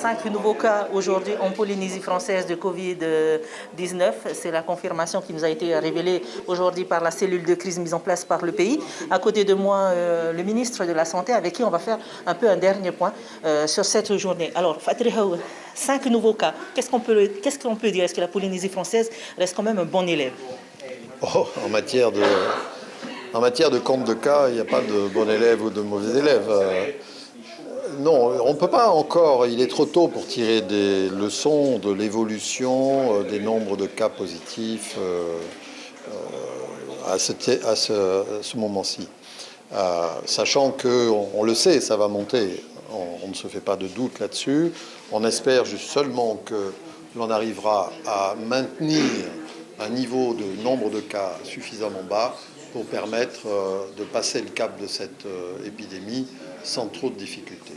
5 nouveaux cas aujourd'hui en Polynésie française de Covid-19. C'est la confirmation qui nous a été révélée aujourd'hui par la cellule de crise mise en place par le pays. À côté de moi, le ministre de la Santé, avec qui on va faire un peu un dernier point sur cette journée. Alors, Fatri Haou, 5 nouveaux cas. Qu'est-ce qu'on peut dire? Est-ce que la Polynésie française reste quand même un bon élève? En matière de compte de cas, il n'y a pas de bon élève ou de mauvais élève. Non, on ne peut pas encore, il est trop tôt pour tirer des leçons de l'évolution des nombres de cas positifs à ce moment-ci. Sachant qu'on le sait, ça va monter, on ne se fait pas de doute là-dessus. On espère juste seulement que l'on arrivera à maintenir un niveau de nombre de cas suffisamment bas pour permettre de passer le cap de cette épidémie sans trop de difficultés.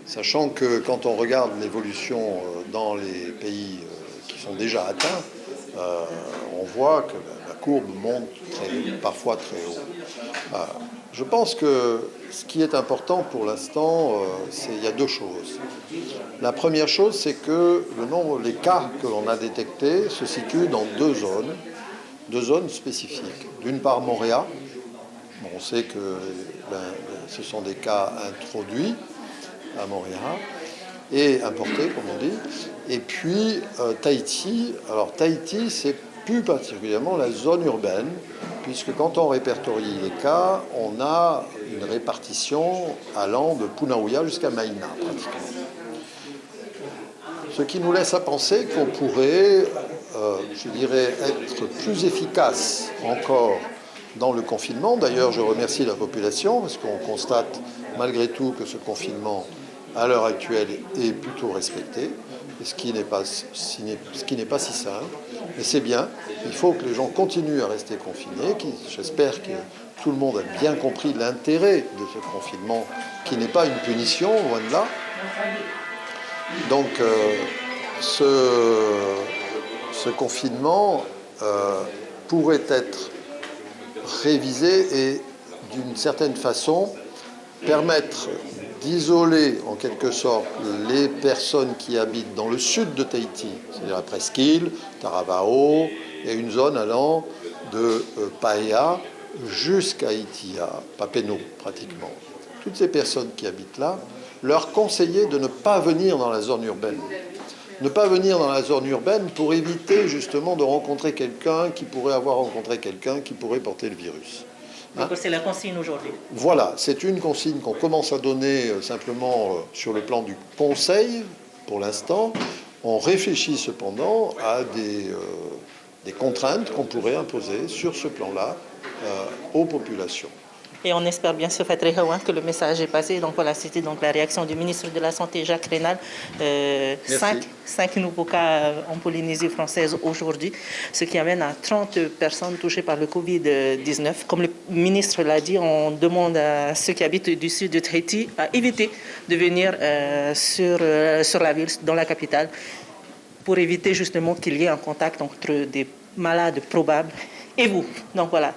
Sachant que quand on regarde l'évolution dans les pays qui sont déjà atteints, on voit que la courbe monte parfois très haut. Je pense que ce qui est important pour l'instant, il y a deux choses. La première chose, c'est que les cas que l'on a détectés se situent dans deux zones spécifiques. D'une part, Montréal. On sait que ce sont des cas introduits à Montréal et importés, comme on dit. Et puis Tahiti. Alors Tahiti, c'est plus particulièrement la zone urbaine, puisque quand on répertorie les cas, on a une répartition allant de Punaouia jusqu'à Maïna, pratiquement. Ce qui nous laisse à penser qu'on pourrait, je dirais, être plus efficace encore dans le confinement. D'ailleurs, je remercie la population, parce qu'on constate malgré tout que ce confinement, à l'heure actuelle, est plutôt respecté, ce qui n'est pas si simple. Mais c'est bien, il faut que les gens continuent à rester confinés. J'espère que tout le monde a bien compris l'intérêt de ce confinement, qui n'est pas une punition, loin de là. Donc, ce confinement pourrait être révisé et, d'une certaine façon, permettre d'isoler en quelque sorte les personnes qui habitent dans le sud de Tahiti, c'est-à-dire la presqu'île, Taravao, et une zone allant de Paea jusqu'à Itia, Papenou pratiquement. Toutes ces personnes qui habitent là, leur conseiller de ne pas venir dans la zone urbaine. Ne pas venir dans la zone urbaine pour éviter justement de rencontrer quelqu'un qui pourrait avoir rencontré quelqu'un qui pourrait porter le virus. Donc c'est la consigne aujourd'hui. Voilà, c'est une consigne qu'on commence à donner simplement sur le plan du conseil pour l'instant. On réfléchit cependant à des contraintes qu'on pourrait imposer sur ce plan-là aux populations. Et on espère bien sûr, Fatri Haou, que le message est passé. Donc voilà, c'était donc la réaction du ministre de la Santé, Jacques Raynal. 5 nouveaux cas en Polynésie française aujourd'hui, ce qui amène à 30 personnes touchées par le Covid-19. Comme le ministre l'a dit, on demande à ceux qui habitent du sud de Tahiti à éviter de venir sur la ville, dans la capitale, pour éviter justement qu'il y ait un contact entre des malades probables et vous. Donc voilà.